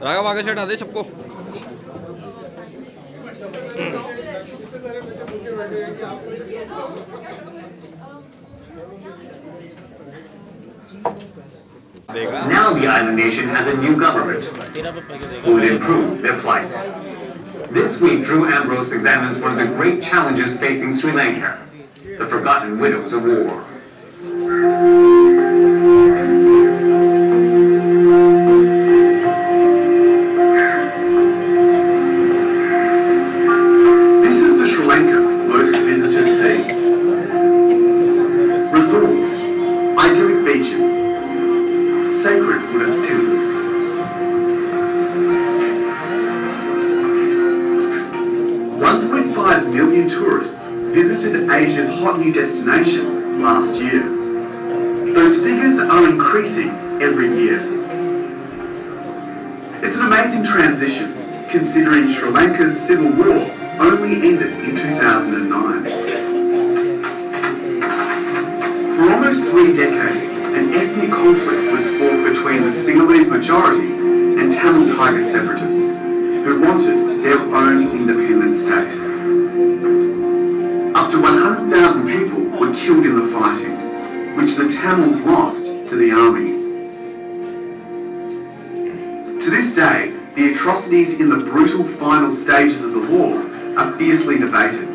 राघव आगे से हटा दे सबको। Now the island nation has a new government who will improve their plight. This week, Drew Ambrose examines one of the great challenges facing Sri Lanka, the forgotten widows of war. This is the Sri Lanka most visitors see. Resorts, idyllic beaches, sacred Buddhist temples. 1.5 million tourists visited Asia's hot new destination last year. Those figures are increasing every year. It's an amazing transition, considering Sri Lanka's civil war only ended in 2009. For almost 3 decades, an ethnic conflict was fought between the Sinhalese majority and Tamil Tiger separatists, who wanted their own independent state. Up to 100,000 people were killed in the fighting, which the Tamils lost to the army. To this day, the atrocities in the brutal final stages of the war are fiercely debated.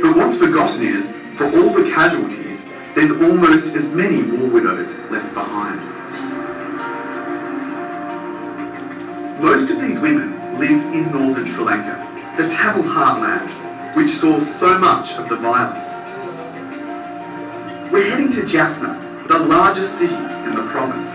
But what's forgotten is, for all the casualties, there's almost as many war widows left behind. Most of these women live in northern Sri Lanka, the Tamil heartland, which saw so much of the violence. We're heading to Jaffna, the largest city in the province.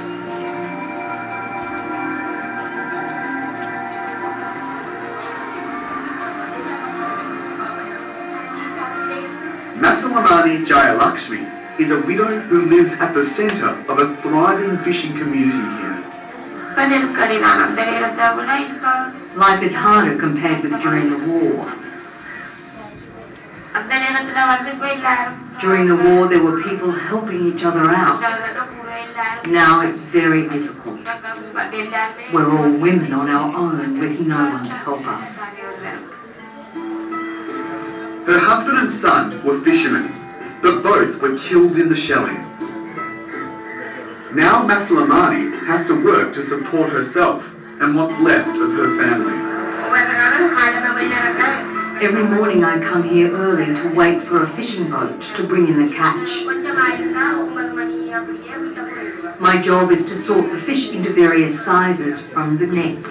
Masalamani Jayalakshmi is a widow who lives at the centre of a thriving fishing community here. Life is harder compared with during the war. During the war, there were people helping each other out. Now it's very difficult. We're all women on our own with no one to help us. Her husband and son were fishermen, but both were killed in the shelling. Now Masalamani has to work to support herself and what's left of her family. Every morning I come here early to wait for a fishing boat to bring in the catch. My job is to sort the fish into various sizes from the nets.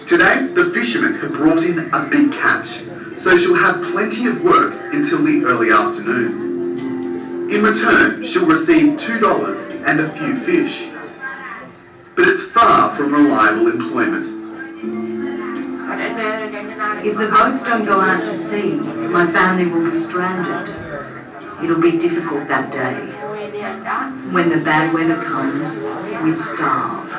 Today, the fishermen have brought in a big catch, so she'll have plenty of work until the early afternoon. In return, she'll receive $2 and a few fish. But it's far from reliable employment. If the boats don't go out to sea, my family will be stranded. It'll be difficult that day. When the bad weather comes, we starve.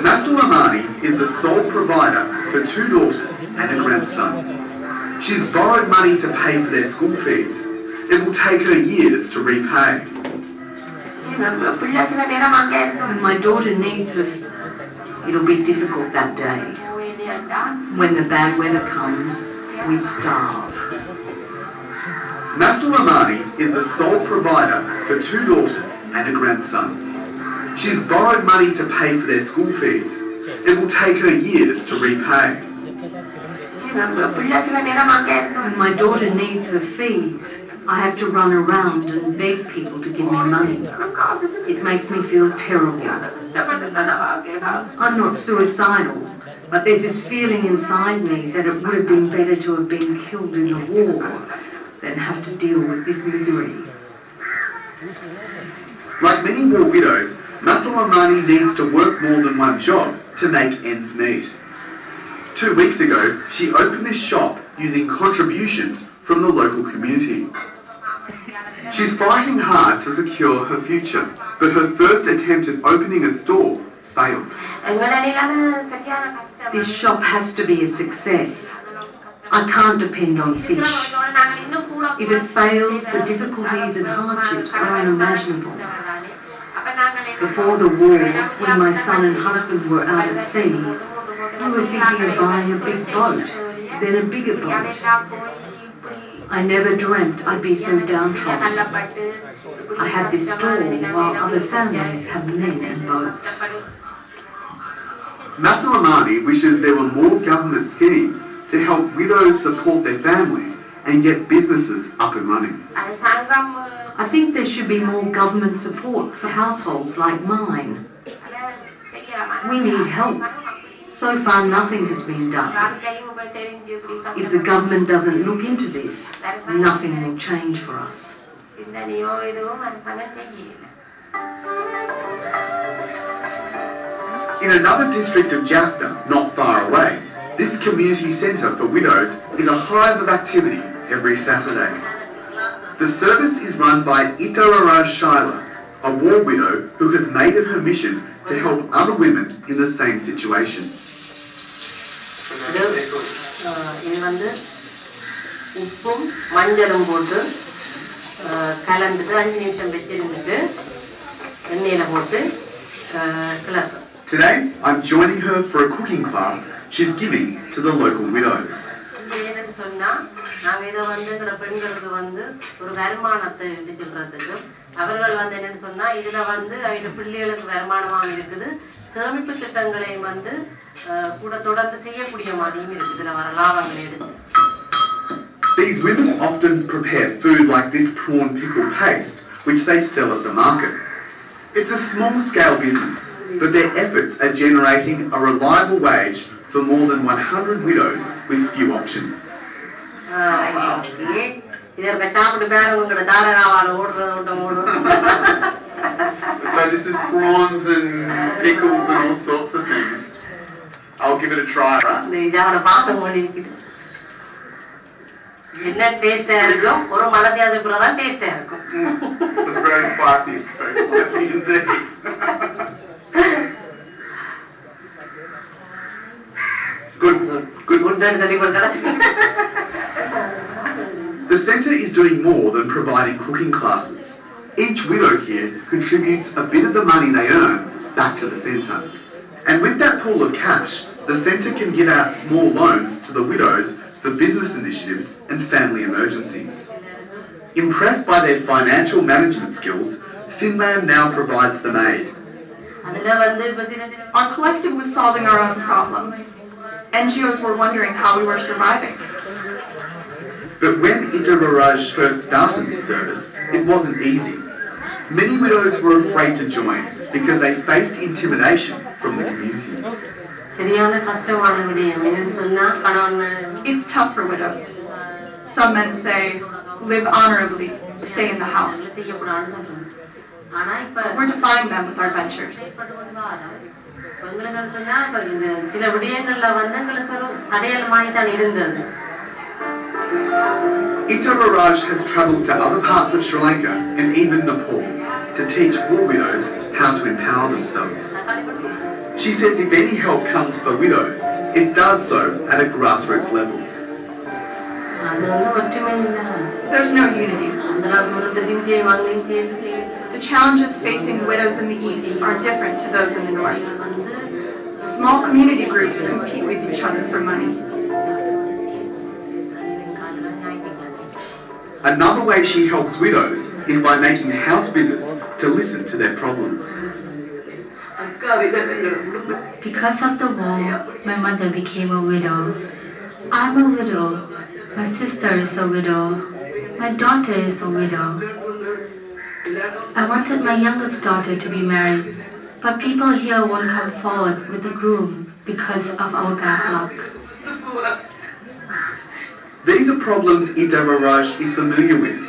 Masalamani is the sole provider for 2 daughters and a grandson. She's borrowed money to pay for their school fees. It will take her years to repay. When my daughter needs her, it'll be difficult that day. When the bad weather comes, we starve. Masalamani is the sole provider for 2 daughters and a grandson. She's borrowed money to pay for their school fees. It will take her years to repay. When my daughter needs her fees, I have to run around and beg people to give me money. It makes me feel terrible. I'm not suicidal, but there's this feeling inside me that it would have been better to have been killed in the war than have to deal with this misery. Like many war widows, Masalamani needs to work more than one job to make ends meet. 2 weeks ago, she opened this shop using contributions from the local community. She's fighting hard to secure her future, but her first attempt at opening a store failed. This shop has to be a success. I can't depend on fish. If it fails, the difficulties and hardships are unimaginable. Before the war, when my son and husband were out at sea, we were thinking of buying a big boat, then a bigger boat. I never dreamt I'd be so downtrodden. I had this stall while other families have men and boats. Masalamani wishes there were more government schemes to help widows support their families and get businesses up and running. I think there should be more government support for households like mine. We need help. So far nothing has been done. If the government doesn't look into this, nothing will change for us. In another district of Jaffna, not far away, this community centre for widows is a hive of activity every Saturday. The service is run by Itararaj Shaila, a war widow who has made it her mission to help other women in the same situation. இது வந்து உப்பும் மஞ்சளும் போட்டு கலந்துட்டு 5 நிமிஷம் வச்சிருந்துட்டு எண்ணெயில போட்டு கிளறணும். Today, I'm joining her for a cooking class she's giving to the local widows. என்னன்னு சொன்னா நாங்க இதை வந்து எங்களோட பெண்களுக்கு வந்து ஒரு வருமானத்தை எப்படி சொல்றதுக்கு அவர்கள் வந்து என்னன்னு சொன்னா இதுல வந்து அவங்க பிள்ளைகளுக்கு வருமானமாக இருக்குது, சேமிப்பு திட்டங்களை வந்து கூட தொடர்ந்து செய்யக்கூடிய மாதிரியும் இருக்குது, இதுல வர லாபங்களை எடுத்து. These women often prepare food like this prawn pickle paste, which they sell at the market. It's a small-scale business, but their efforts are generating a reliable wage for more than 100 widows with few options. So this is prawns and pickles and all sorts of things. I'll give it a try, right? என்ன டேஸ்டா இருக்கும், ஒரு மலத்தியாதுக்குள்ள தான் டேஸ்டா இருக்கும். It's very spicy. Yes, indeed. Good. The centre is doing more than providing cooking classes. Each widow here contributes a bit of the money they earn back to the centre. And with that pool of cash, the centre can give out small loans to the widows for business initiatives and family emergencies. Impressed by their financial management skills, Finland now provides them aid. Our collective was solving our own problems. NGOs were wondering how we were surviving. But when Itararaj first started this service, it wasn't easy. Many widows were afraid to join because they faced intimidation from the community. It's tough for widows. Some men say, live honorably, stay in the house. We're defying them with our ventures. Itararaj has travelled to other parts of Sri Lanka and even Nepal to teach war widows how to empower themselves. She says if any help comes for widows, it does so at a grassroots level. There's no unity. The challenges facing widows in the East are different to those in the North. Small community groups compete with each other for money. Another way she helps widows is by making house visits to listen to their problems. Because of the war, my mother became a widow. I'm a widow. My sister is a widow. My daughter is a widow. I wanted my youngest daughter to be married, but people here won't come forward with a groom because of our bad luck. These are problems Itararaj is familiar with.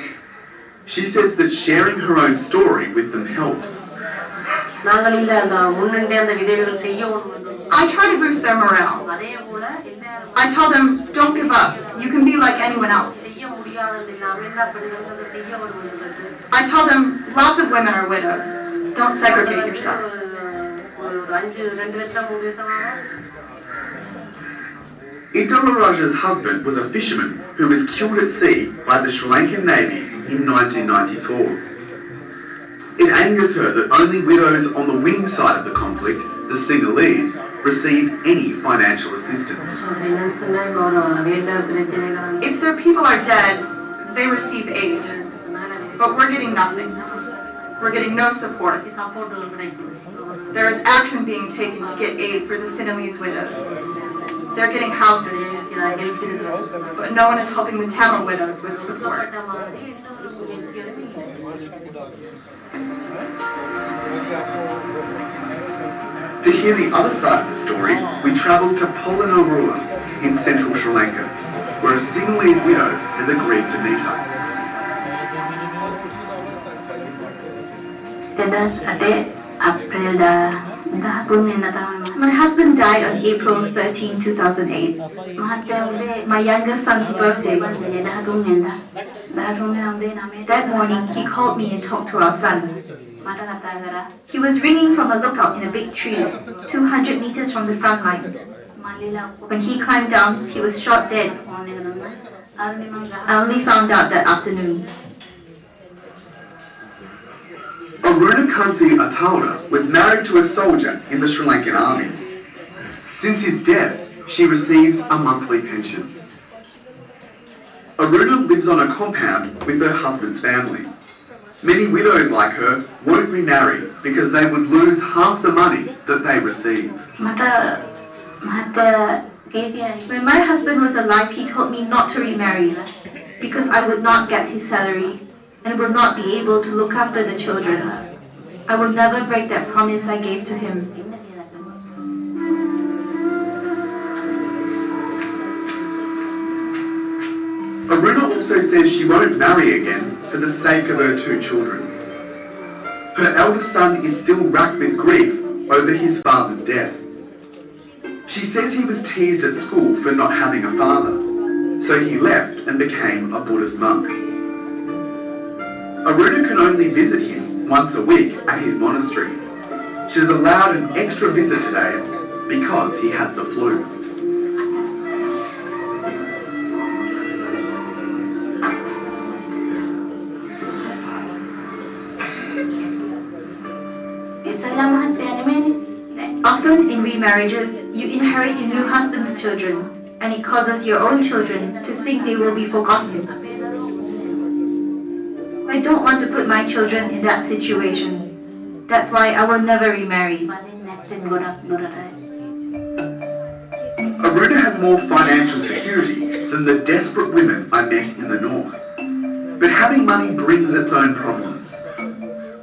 She says that sharing her own story with them helps. I try to boost their morale. I tell them, don't give up. You can be like anyone else. I tell them, lots of women are widows. Don't segregate yourself. Itararaj's husband was a fisherman who was killed at sea by the Sri Lankan Navy in 1994. It angers her that only widows on the winning side of the conflict, the Sinhalese, receive any financial assistance. If their people are dead, they receive aid. But we're getting nothing. We're getting no support. There is action being taken to get aid for the Sinhalese widows. They're getting houses, but no one is helping the Tamil widows with support. To hear the other side of the story, we travelled to Polonnaruwa in central Sri Lanka, where a Sinhalese widow has agreed to meet us. My husband died on April 13, 2008. My youngest son's birthday. That morning, he called me and talked to our son. He was ringing from a lookout in a big tree, 200 meters from the front line. When he climbed down, he was shot dead. I only found out that afternoon. Aruna Kanti Atalda was married to a soldier in the Sri Lankan army. Since his death, she receives a monthly pension. Aruna lives on a compound with her husband's family. Many widows like her won't remarry because they would lose half the money that they receive. When my husband was alive, he told me not to remarry because I would not get his salary and would not be able to look after the children. I will never break that promise I gave to him. Aruna also says she won't marry again for the sake of her two children. Her eldest son is still racked with grief over his father's death. She says he was teased at school for not having a father, so he left and became a Buddhist monk. Aruna can only visit him once a week at his monastery. She has allowed an extra visit today because he has the flu. Often in remarriages, you inherit your new husband's children, and it causes your own children to think they will be forgotten. I don't want to put my children in that situation. That's why I will never remarry. Aruna has more financial security than the desperate women I met in the north. But having money brings its own problems.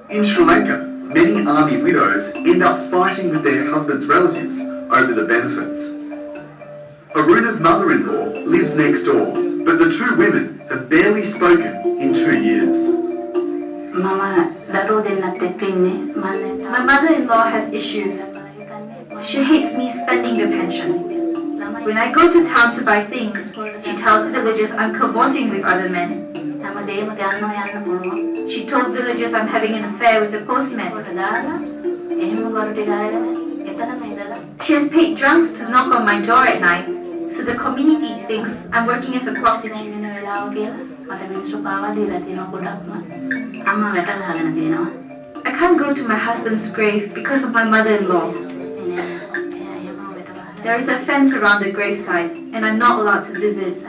In Sri Lanka, many army widows end up fighting with their husband's relatives over the benefits. Aruna's mother-in-law lives next door, but the two women have barely spoken in 2 years. My mother-in-law has issues. She hates me spending the pension. When I go to town to buy things, she tells villagers I'm cavorting with other men. She told villagers I'm having an affair with the postman. She has paid drunks to knock on my door at night, so the community thinks I'm working as a prostitute. I can't go to my husband's grave because of my mother-in-law. There is a fence around the gravesite, and I'm not allowed to visit.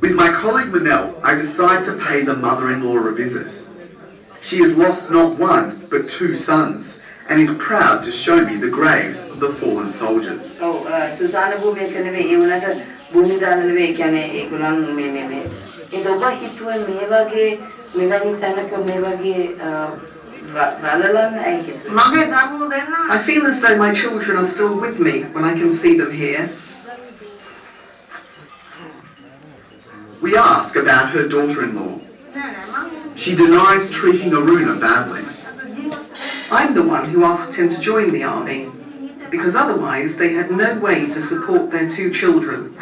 With my colleague Manel, I decide to pay the mother-in-law a visit. She has lost not one, but two sons, and is proud to show me the graves of the fallen soldiers. I feel as though my children are still with me when I can see them here. We ask about her daughter-in-law. She denies treating Aruna badly. I'm the one who asked him to join the army, because otherwise they had no way to support their two children.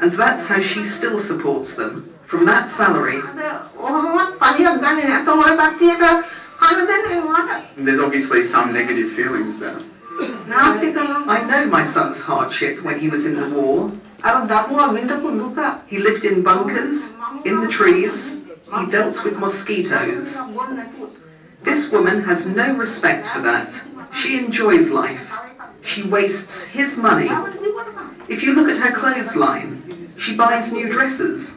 And that's how she still supports them, from that salary. There's obviously some negative feelings there. I know my son's hardship when he was in the war. He lived in bunkers, in the trees. He dealt with mosquitoes. This woman has no respect for that. She enjoys life. She wastes his money. If you look at her clothesline, she buys new dresses.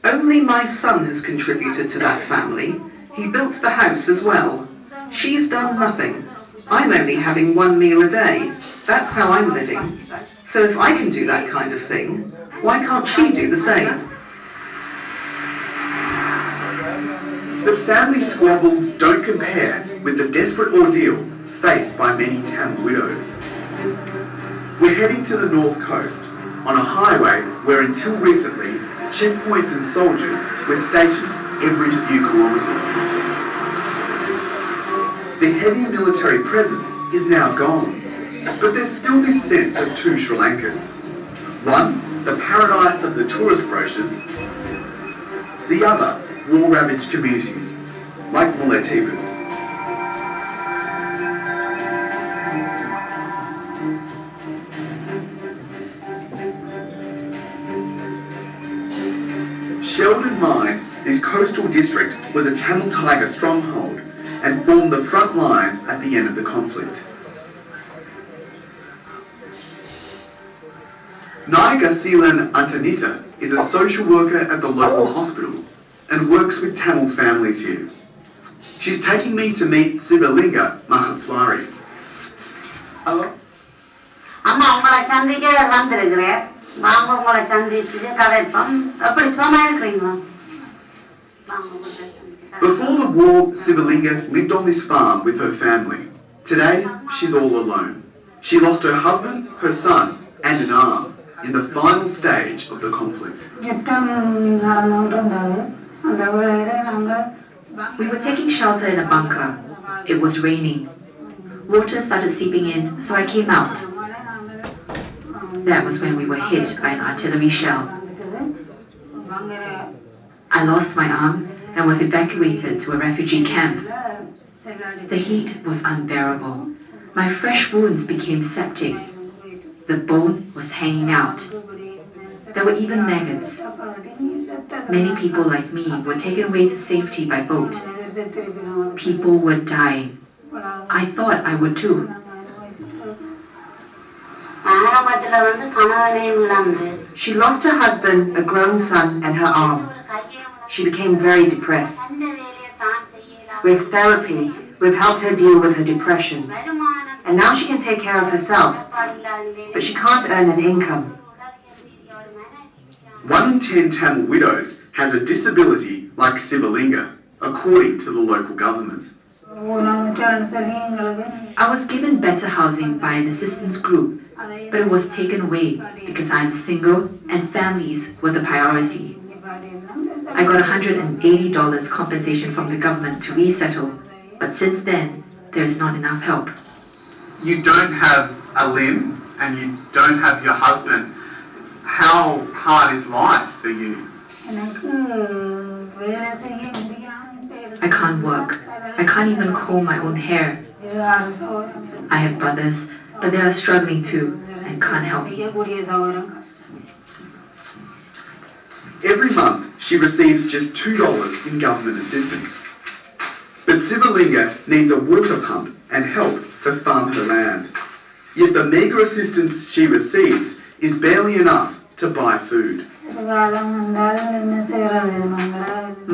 Only my son has contributed to that family. He built the house as well. She's done nothing. I'm only having one meal a day. That's how I'm living. So if I can do that kind of thing, why can't she do the same? But family squabbles don't compare with the desperate ordeal faced by many Tamil widows. We're heading to the north coast, on a highway where until recently, checkpoints and soldiers were stationed every few kilometres. The heavy military presence is now gone, but there's still this sense of two Sri Lankas. One, the paradise of the tourist brochures. The other, war-ravaged communities, like Mullaitivu. Sheldon Mine, this coastal district, was a Tamil Tiger stronghold and formed the front line at the end of the conflict. Naika Seelan Antanita is a social worker at the local hospital and works with Tamil families here. She's taking me to meet Sivalinga Mahaswari. Hello? அம்மா உங்களை சந்திக்க வந்திருக்கிறேன். வாங்க உங்களை சந்திச்சு கதைப்போம். எப்படி சும்மா இருக்கிறீங்களா? Before the war, Sivalinga lived on this farm with her family. Today, she's all alone. She lost her husband, her son, and an arm in the final stage of the conflict. We were taking shelter in a bunker. It was raining. Water started seeping in, so I came out. That was when we were hit by an artillery shell. I lost my arm and was evacuated to a refugee camp. The heat was unbearable. My fresh wounds became septic. The bone was hanging out. There were even maggots. Many people like me were taken away to safety by boat. People were dying. I thought I would too. She lost her husband, a grown son, and her arm. She became very depressed. With therapy, we've helped her deal with her depression. And now she can take care of herself. But she can't earn an income. 1 in 10 Tamil widows has a disability like Sivalinga, according to the local government. I was given better housing by an assistance group, but it was taken away because I'm single and families were the priority. I got $180 compensation from the government to resettle, but since then, there's not enough help. You don't have a limb and you don't have your husband. How hard is life for you? I can't work. I can't even comb my own hair. I have brothers, but they are struggling too and can't help me. Every month, she receives just $2 in government assistance. But Sivalinga needs a water pump and help to farm her land. Yet the meagre assistance she receives is barely enough to buy food.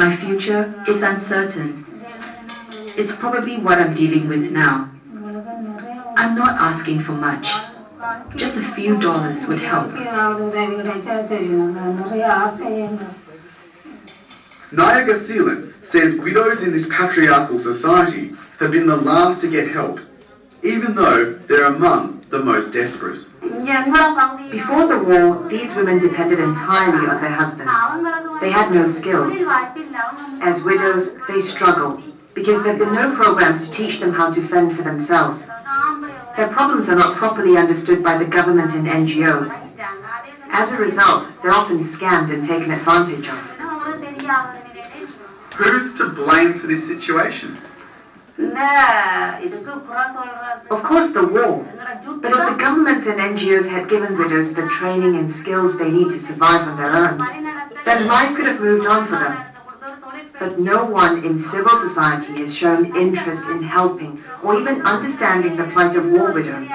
My future is uncertain. It's probably what I'm dealing with now. I'm not asking for much. Just a few dollars would help. Nayaga Seelan says widows in this patriarchal society have been the last to get help, even though they're among the most desperate. Before the war, these women depended entirely on their husbands. They had no skills. As widows, they struggle because there have been no programs to teach them how to fend for themselves. Their problems are not properly understood by the government and NGOs. As a result, they're often scammed and taken advantage of. Who's to blame for this situation? Of course, the war. But if the governments and NGOs had given widows the training and skills they need to survive on their own, then life could have moved on for them. But no one in civil society has shown interest in helping or even understanding the plight of war widows.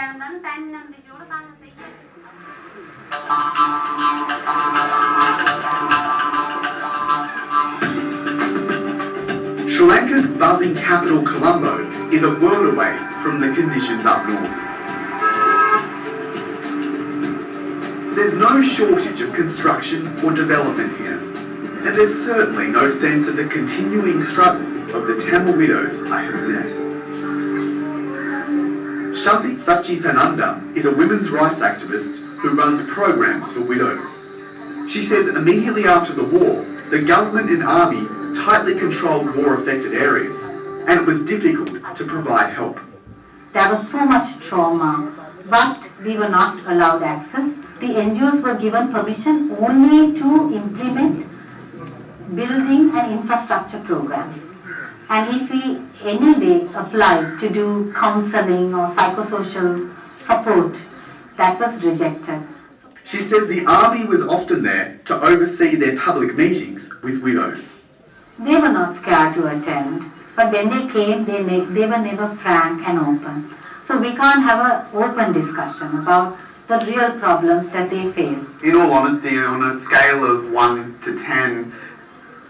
Sri Lanka's buzzing capital Colombo is a world away from the conditions up north. There's no shortage of construction or development here, and there's certainly no sense of the continuing struggle of the Tamil widows I have met. Shanti Sachitananda is a women's rights activist who runs programs for widows. She says immediately after the war, the government and army tightly controlled war-affected areas, and it was difficult to provide help. There was so much trauma, but we were not allowed access. The NGOs were given permission only to implement building and infrastructure programs. And if we any day applied to do counseling or psychosocial support, that was rejected. She says the army was often there to oversee their public meetings with widows. They were not scared to attend, but when they came, they were never frank and open. So we can't have an open discussion about the real problems that they face. In all honesty, on a scale of 1 to 10,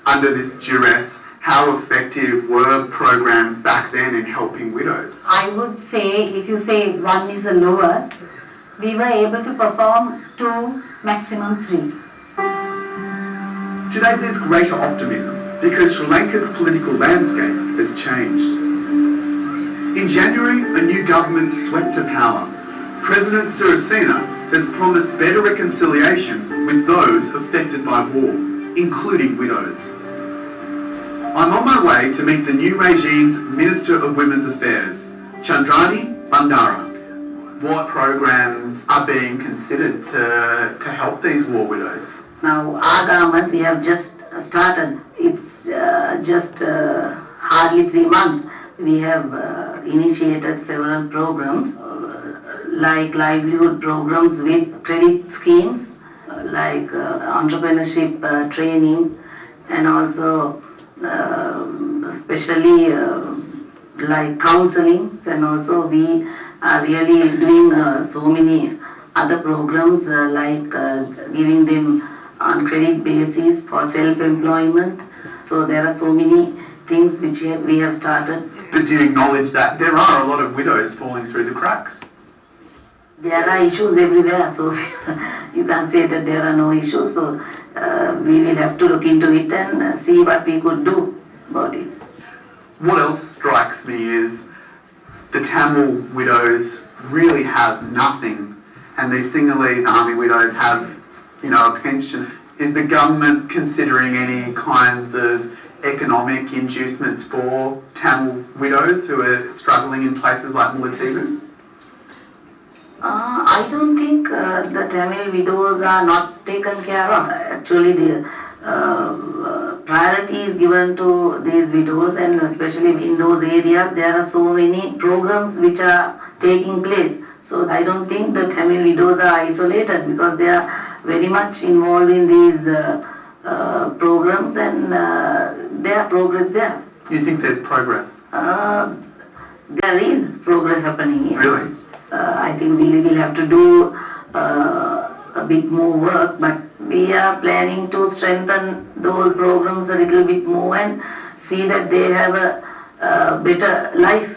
under this duress, how effective were programs back then in helping widows? I would say, if you say 1 is the lowest, we were able to perform 2, maximum 3. Today there's greater optimism because Sri Lanka's political landscape has changed. In January, a new government swept to power. President Sirisena has promised better reconciliation with those affected by war, including widows. I'm on my way to meet the new regime's Minister of Women's Affairs, Chandrani Bandara. What programs are being considered to help these war widows? Now, our government, we have just started. It's just hardly 3 months. We have initiated several programs, like livelihood programs with credit schemes, like entrepreneurship training, and also especially like counseling. And also we are really doing so many other programs like giving them on credit basis for self-employment. So there are so many things which we have started. But do you acknowledge that there are a lot of widows falling through the cracks? There are issues everywhere, so you can't say that there are no issues. So we will have to look into it and see what we could do about it. What else strikes me is the Tamil widows really have nothing, and these Sinhalese army widows have, a pension. Is the government considering any kinds of economic inducements for Tamil widows who are struggling in places like Mullaitivu? I don't think the Tamil widows are not taken care of. Actually, the priority is given to these widows, and especially in those areas there are so many programs which are taking place. So I don't think the Tamil widows are isolated, because they are very much involved in these programs, and there are progress there. You think there's progress? There is progress happening here. Really? I think we will have to do a bit more work, but we are planning to strengthen those programs a little bit more and see that they have a better life.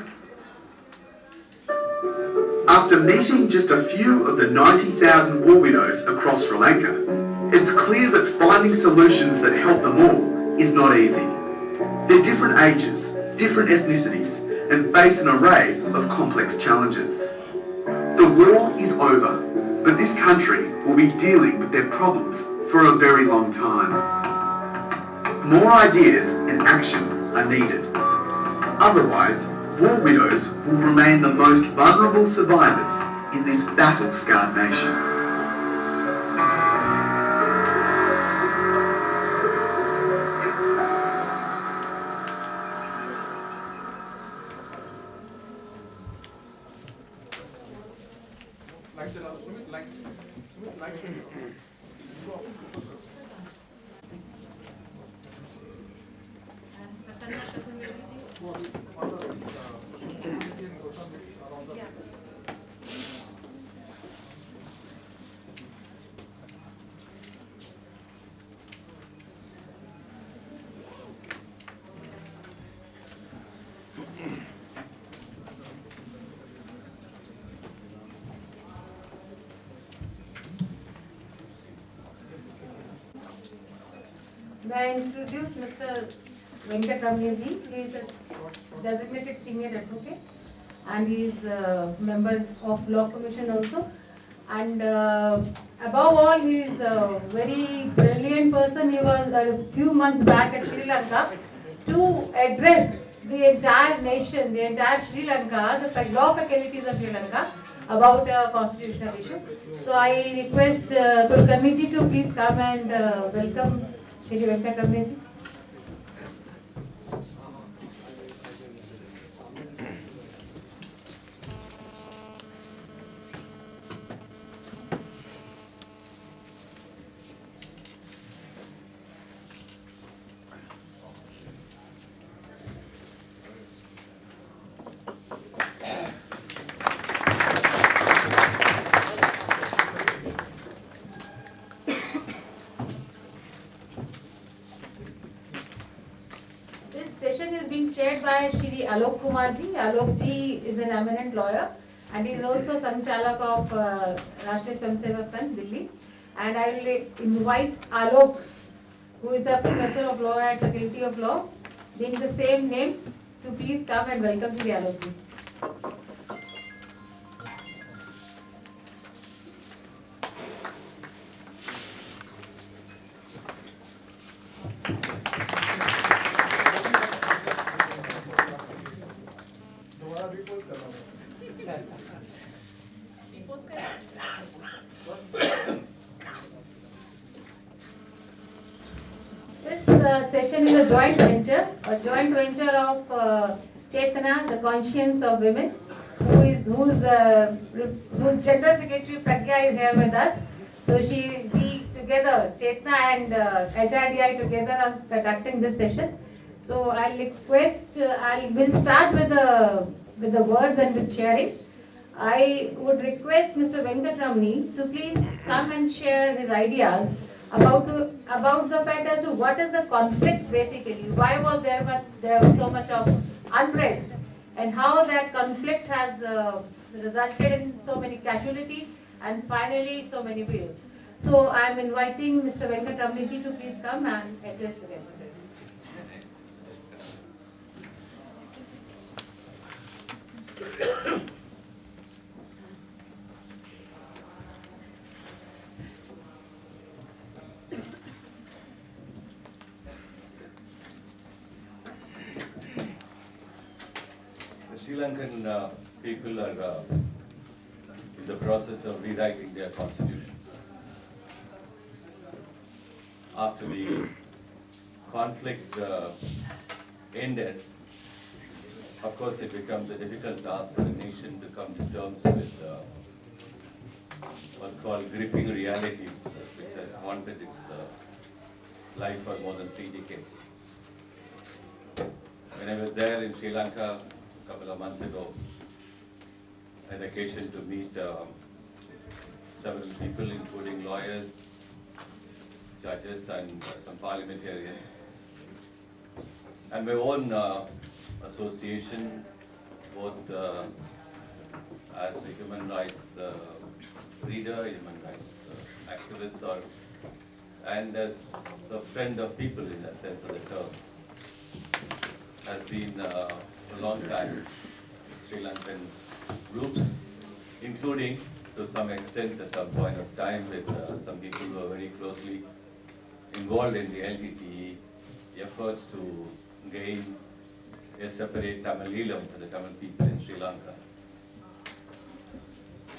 After meeting just a few of the 90,000 war widows across Sri Lanka, it's clear that finding solutions that help them all is not easy. They're different ages, different ethnicities, and face an array of complex challenges. The war is over, but this country will be dealing with their problems for a very long time. More ideas and action are needed. Otherwise, war widows will remain the most vulnerable survivors in this battle-scarred nation. May I introduce Mr. Venkatramani? He is a designated senior advocate and he is a member of Law Commission also. And above all, he is a very brilliant person. He was a few months back at Sri Lanka to address the entire nation, the entire Sri Lanka, the law faculties of Sri Lanka about a constitutional issue. So I request Kulkarni to please come and welcome Shri Venkatramani. Chaired by Shri Alok Kumar ji. Alok ji is an eminent lawyer and he is also Sanchalak of Rashtriya Swayamsevak Sangh, Delhi. And I will invite Alok, who is a professor of law at Faculty of Law, being the same name, to please come and welcome Shri Alok ji. Session is a joint venture of Chetana, the conscience of women, whose General Secretary Pragya is here with us. So we together, Chetana and HRDI together are conducting this session. So I'll request, we'll start with the words and with sharing. I would request Mr. Venkatramani to please come and share his ideas about the fact as to what is the conflict basically, why was there so much of unrest, and how that conflict has resulted in so many casualties and finally so many views. So I am inviting Mr. Venkatramani to please come and address the event. Sri Lankan people are in the process of rewriting their constitution. After the conflict ended, of course it becomes a difficult task for a nation to come to terms with what are called gripping realities, which has haunted its life for more than 3 decades. When I was there in Sri Lanka a couple of months ago, I had occasion to meet several people, including lawyers, judges, and some parliamentarians. And my own association, both as a human rights reader, human rights activist, and as a friend of people in the sense of the term, has been a long time Sri Lankan groups, including to some extent at some point of time with some people who are very closely involved in the LTTE efforts to gain a separate Tamileelam for the Tamil people in Sri Lanka.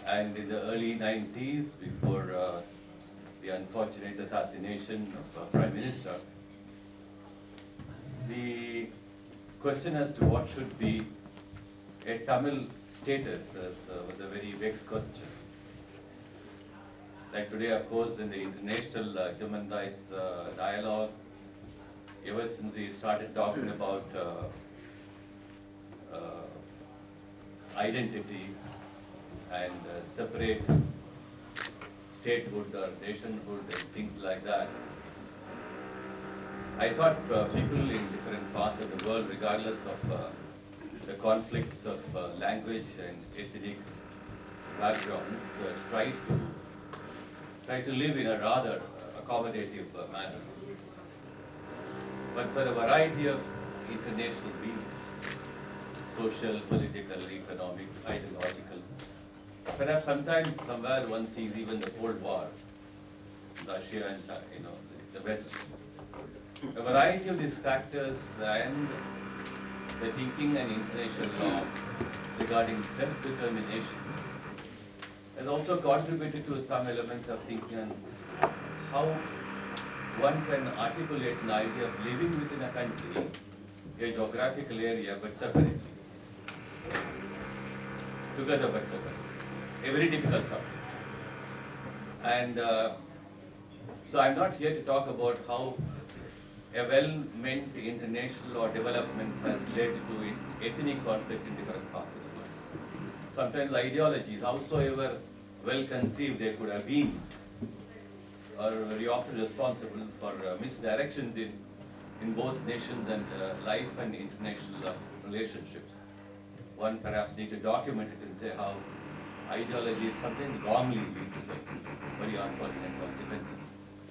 And in the early 90s, before the unfortunate assassination of our Prime Minister, the question as to what should be a Tamil status was a very vexed question. Like today, of course, in the international human rights dialogue, ever since we started talking about identity and separate statehood or nationhood and things like that. I thought people in different parts of the world, regardless of the conflicts of language and ethnic backgrounds, try to live in a rather accommodative manner. But for a variety of international reasons, social, political, economic, ideological, perhaps sometimes somewhere one sees even the Cold War, Russia and the West. A variety of these factors and the thinking and international law regarding self-determination has also contributed to some element of thinking on how one can articulate an idea of living within a country, a geographical area, but separately. Together but separately. A very difficult subject. And so I'm not here to talk about how a well-meant international or development has led to ethnic conflict in different parts of the world. Sometimes ideologies, howsoever well-conceived they could have been, are very often responsible for misdirections in both nations and life and international relationships. One perhaps need to document it and say how ideologies sometimes wrongly lead to certain very unfortunate consequences.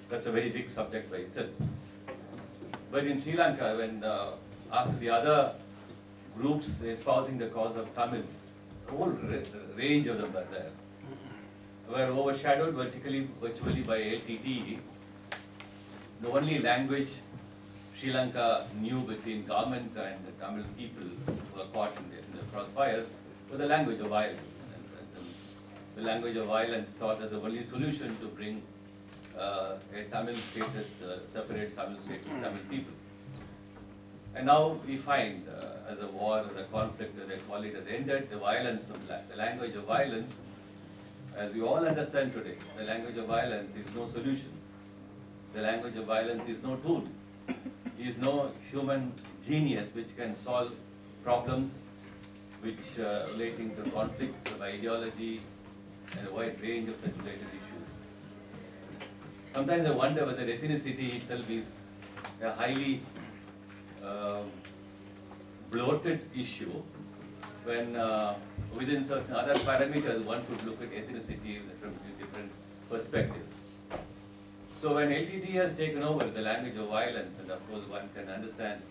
That's a very big subject by itself. But in Sri Lanka, when after the other groups espousing the cause of Tamils, a whole range of them were there, were overshadowed virtually by LTTE. The only language Sri Lanka knew between government and the Tamil people who were caught in the crossfire was the language of violence. And the language of violence thought that the only solution to bring a Tamil status, separate Tamil status, Tamil people. And now we find, as the war, as the conflict, as the equality has ended, the violence of the language of violence, as we all understand today, the language of violence is no solution. The language of violence is no tool. Is no human genius which can solve problems which relating to conflicts of ideology and a wide range of such related issues. Sometimes I wonder whether ethnicity itself is a highly bloated issue when within certain other parameters one could look at ethnicity from different perspectives. So when LTT has taken over the language of violence, and of course one can understand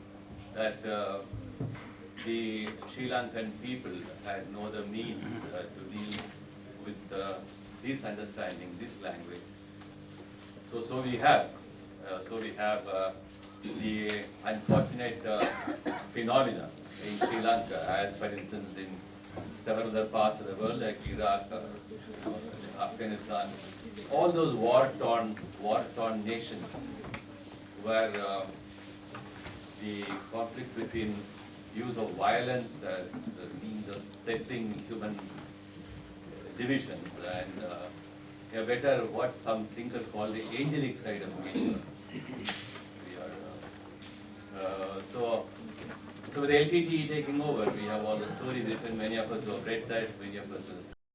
that the Sri Lankan people had no other means to deal with this understanding, this language. So we have the unfortunate phenomena in Sri Lanka, as for instance in several other parts of the world like Iraq, Afghanistan, all those war-torn nations where the conflict between use of violence as the means of settling human divisions and a better what some thinkers call the angelic side of nature. So with LTT taking over, we have all the stories written, many of us have read that, many of us have